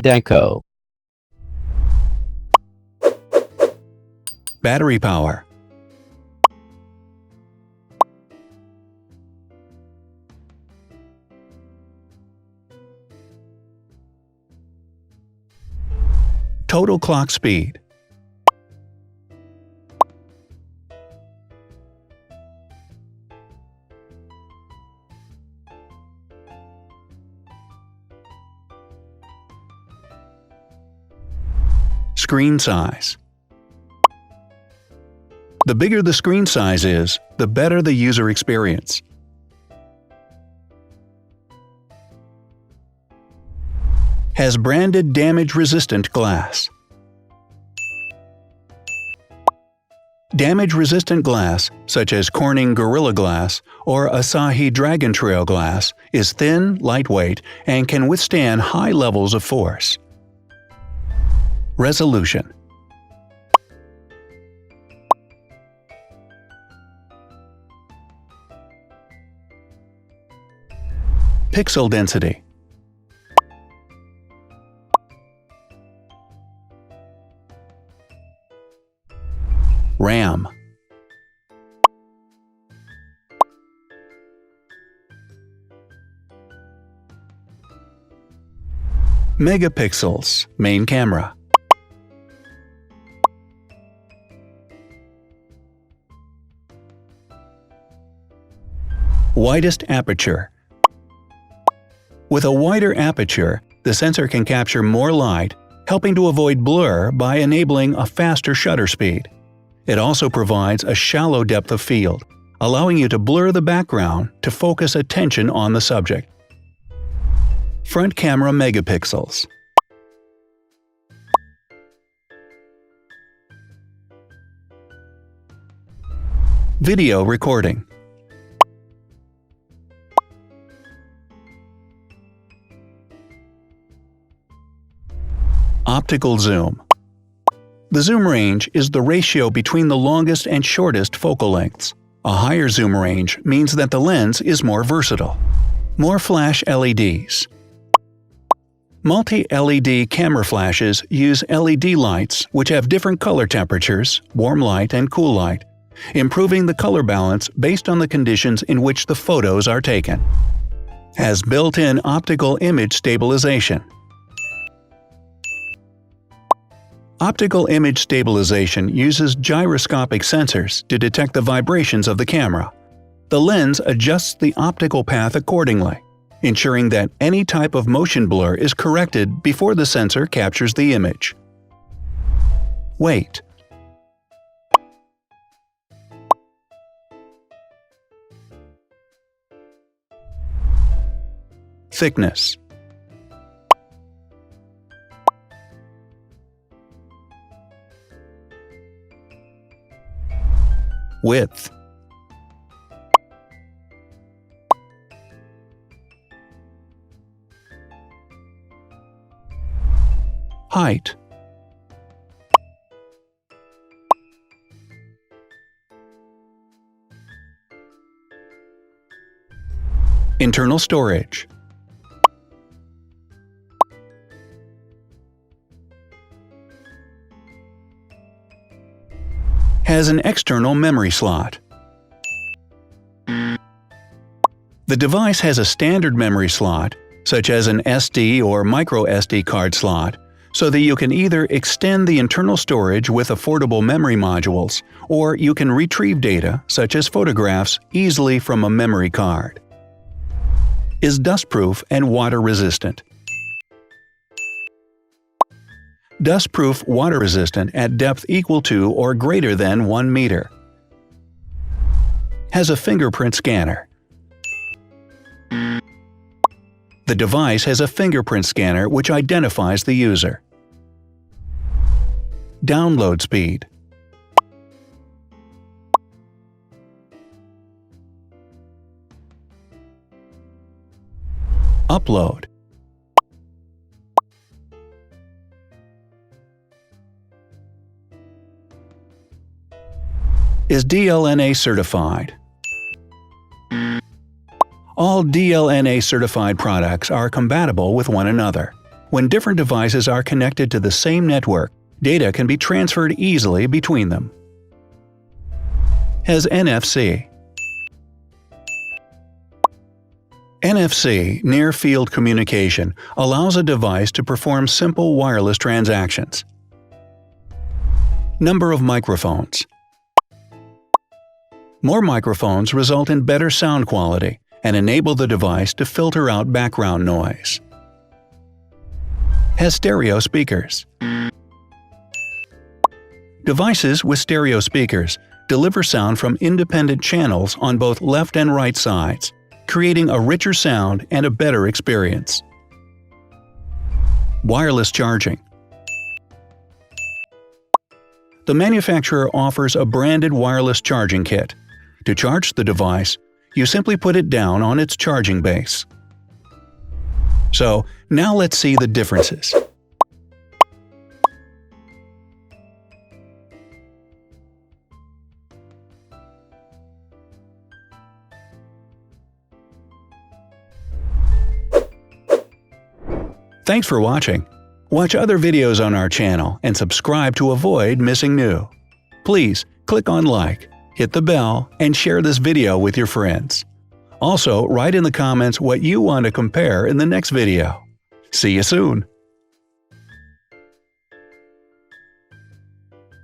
Deco. Battery power. Total clock speed. Screen size. The bigger the screen size is, the better the user experience. Has branded damage-resistant glass. Damage-resistant glass, such as Corning Gorilla Glass or Asahi Dragon Trail glass, is thin, lightweight, and can withstand high levels of force. Resolution. Pixel density. RAM. Megapixels, main camera. Widest aperture. With a wider aperture, the sensor can capture more light, helping to avoid blur by enabling a faster shutter speed. It also provides a shallow depth of field, allowing you to blur the background to focus attention on the subject. Front camera megapixels. Video recording. Optical zoom. The zoom range is the ratio between the longest and shortest focal lengths. A higher zoom range means that the lens is more versatile. More flash LEDs. Multi-LED camera flashes use LED lights which have different color temperatures, warm light and cool light, improving the color balance based on the conditions in which the photos are taken. Has built-in optical image stabilization. Optical image stabilization uses gyroscopic sensors to detect the vibrations of the camera. The lens adjusts the optical path accordingly, ensuring that any type of motion blur is corrected before the sensor captures the image. Weight. Thickness. Width. Height. Internal storage. Has an external memory slot. The device has a standard memory slot, such as an SD or micro SD card slot, so that you can either extend the internal storage with affordable memory modules, or you can retrieve data, such as photographs, easily from a memory card. Is dustproof and water-resistant. Dustproof water-resistant at depth equal to or greater than 1 meter. Has a fingerprint scanner. The device has a fingerprint scanner which identifies the user. Download speed. Upload. Is DLNA certified. All DLNA certified products are compatible with one another. When different devices are connected to the same network, data can be transferred easily between them. Has NFC. NFC, Near Field Communication, allows a device to perform simple wireless transactions. Number of microphones. More microphones result in better sound quality and enable the device to filter out background noise. Has stereo speakers. Devices with stereo speakers deliver sound from independent channels on both left and right sides, creating a richer sound and a better experience. Wireless charging. The manufacturer offers a branded wireless charging kit. To charge the device, you simply put it down on its charging base. So, now let's see the differences. Thanks for watching. Watch other videos on our channel and subscribe to avoid missing new. Please click on like, hit the bell, and share this video with your friends. Also, write in the comments what you want to compare in the next video. See you soon!